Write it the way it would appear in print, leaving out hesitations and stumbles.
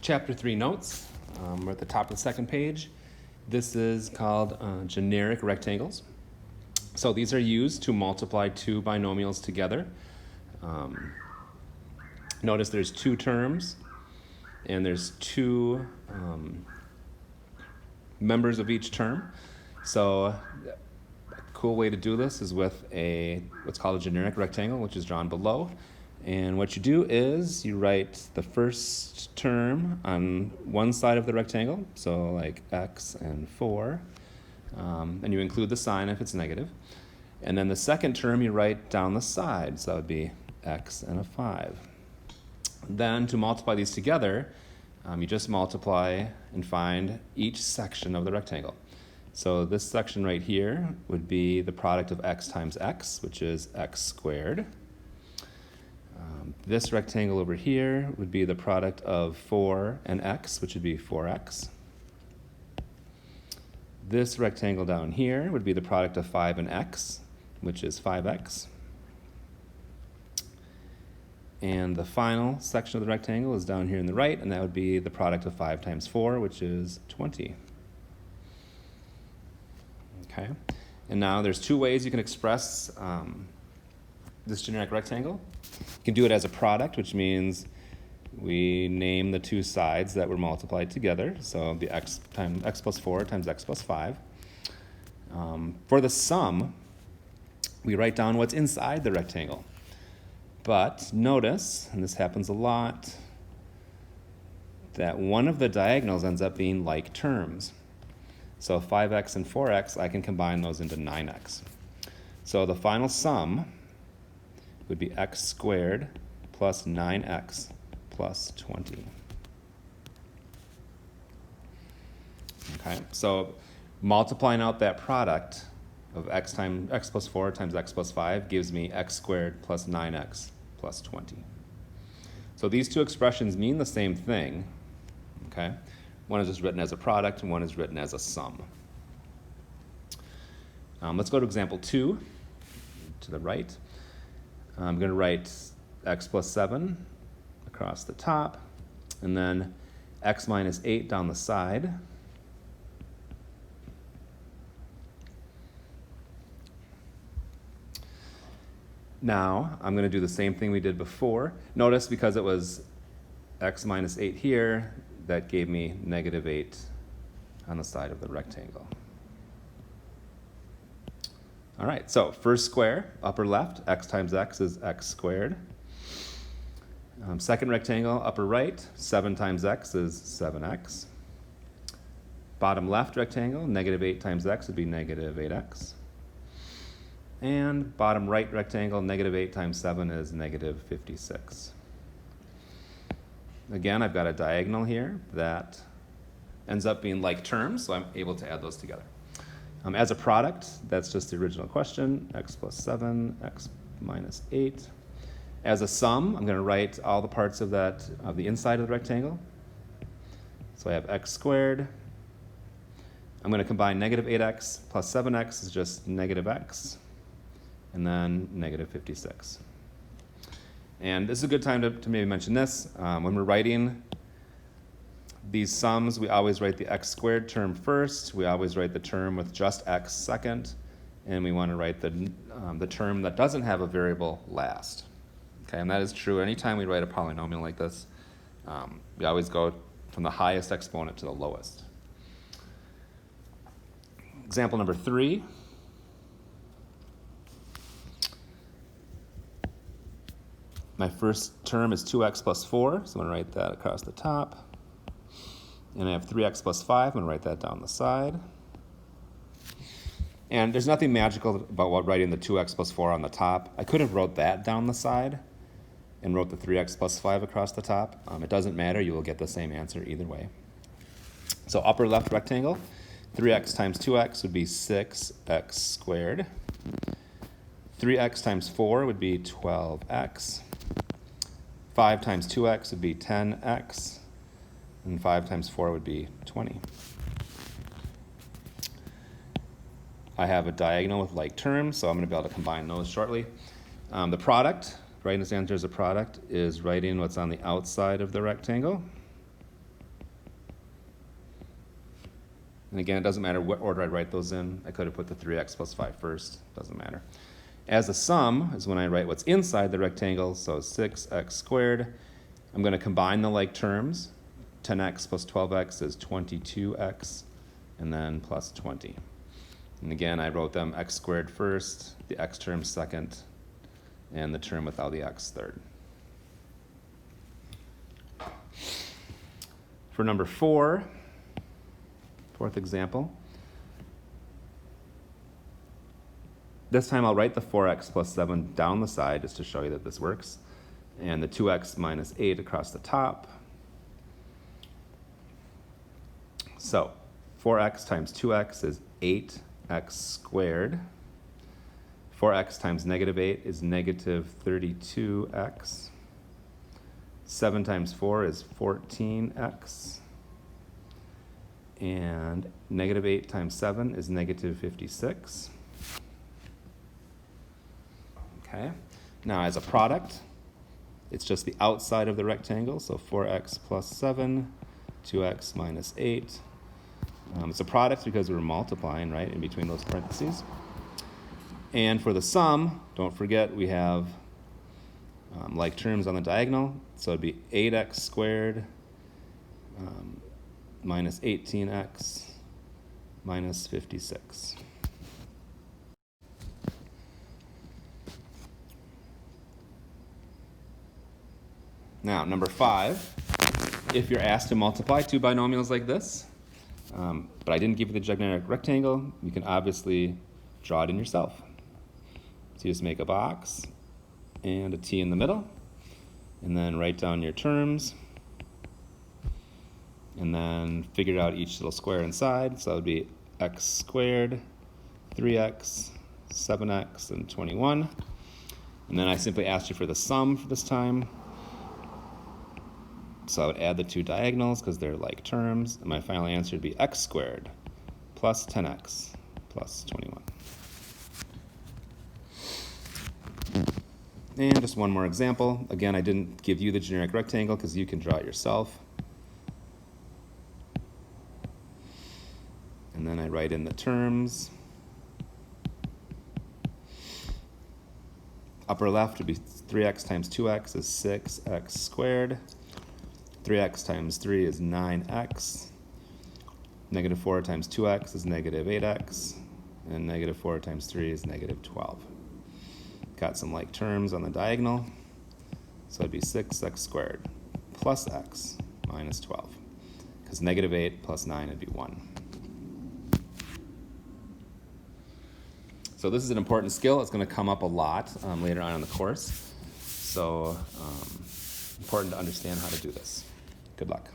Chapter 3 notes. We're at the top of the second page. This is called generic rectangles. So these are used to multiply two binomials together. Notice there's two terms, and there's two members of each term. So a cool way to do this is with what's called a generic rectangle, which is drawn below. And what you do is you write the first term on one side of the rectangle, so like x and 4, and you include the sign if it's negative. And then the second term you write down the side, so that would be x and a 5. Then to multiply these together, you just multiply and find each section of the rectangle. So this section right here would be the product of x times x, which is x squared. This rectangle over here would be the product of 4 and x, which would be 4x. This rectangle down here would be the product of 5 and x, which is 5x. And the final section of the rectangle is down here in the right, and that would be the product of 5 times 4, which is 20. Okay, and now there's two ways you can express this generic rectangle. You can do it as a product, which means we name the two sides that were multiplied together. So the x plus 4 times x plus 5. For the sum, we write down what's inside the rectangle. But notice, and this happens a lot, that one of the diagonals ends up being like terms. So 5x and 4x, I can combine those into 9x. So the final sum would be x squared plus 9x plus 20. Okay, so multiplying out that product of x plus 4 times x plus 5 gives me x squared plus 9x plus 20. So these two expressions mean the same thing, okay? One is just written as a product, and one is written as a sum. Let's go to example 2, to the right. I'm going to write x plus 7 across the top, and then x minus 8 down the side. Now, I'm going to do the same thing we did before. Notice, because it was x minus 8 here, that gave me negative 8 on the side of the rectangle. All right, so first square, upper left, x times x is x squared. Second rectangle, upper right, 7 times x is 7x. Bottom left rectangle, negative 8 times x would be negative 8x. And bottom right rectangle, negative 8 times 7 is negative 56. Again, I've got a diagonal here that ends up being like terms, so I'm able to add those together. As a product, that's just the original question, x plus 7, x minus 8. As a sum, I'm going to write all the parts of the inside of the rectangle. So I have x squared. I'm going to combine negative 8x plus 7x is just negative x, and then negative 56. And this is a good time to maybe mention this. When we're writing these sums, we always write the x squared term first. We always write the term with just x second. And we want to write the term that doesn't have a variable last. Okay, and that is true anytime we write a polynomial like this. We always go from the highest exponent to the lowest. Example number 3. My first term is 2x plus 4, so I'm going to write that across the top. And I have 3x plus 5, I'm going to write that down the side. And there's nothing magical about writing the 2x plus 4 on the top. I could have wrote that down the side and wrote the 3x plus 5 across the top. It doesn't matter, you will get the same answer either way. So upper left rectangle, 3x times 2x would be 6x squared. 3x times 4 would be 12x. 5 times 2x would be 10x. And 5 times 4 would be 20. I have a diagonal with like terms, so I'm going to be able to combine those shortly. The product, writing this answer as a product, is writing what's on the outside of the rectangle. And again, it doesn't matter what order I write those in. I could have put the 3x plus 5 first. Doesn't matter. As a sum is when I write what's inside the rectangle, so 6x squared. I'm going to combine the like terms. 10x plus 12x is 22x, and then plus 20. And again, I wrote them x squared first, the x term second, and the term without the x third. For number 4, fourth example, this time I'll write the 4x plus 7 down the side just to show you that this works, and the 2x minus 8 across the top. So 4x times 2x is 8x squared. 4x times negative 8 is negative 32x. 7 times 4 is 14x. And negative 8 times 7 is negative 56. Okay. Now as a product, it's just the outside of the rectangle, so 4x plus 7, 2x minus 8. It's a product because we're multiplying, right, in between those parentheses. And for the sum, don't forget we have like terms on the diagonal, so it'd be 8x squared minus 18x minus 56. Now, number 5, if you're asked to multiply two binomials like this, but I didn't give you the generic rectangle, you can obviously draw it in yourself. So you just make a box and a T in the middle, and then write down your terms, and then figure out each little square inside. So that would be x squared, 3x, 7x, and 21. And then I simply asked you for the sum for this time. So I would add the two diagonals because they're like terms, and my final answer would be x squared plus 10x plus 21. And just one more example. Again, I didn't give you the generic rectangle because you can draw it yourself. And then I write in the terms. Upper left would be 3x times 2x is 6x squared. 3x times 3 is 9x. Negative 4 times 2x is negative 8x. And negative 4 times 3 is negative 12. Got some like terms on the diagonal. So it'd be 6x squared plus x minus 12. Because negative 8 plus 9 would be 1. So this is an important skill. It's going to come up a lot later on in the course. So important to understand how to do this. Good luck.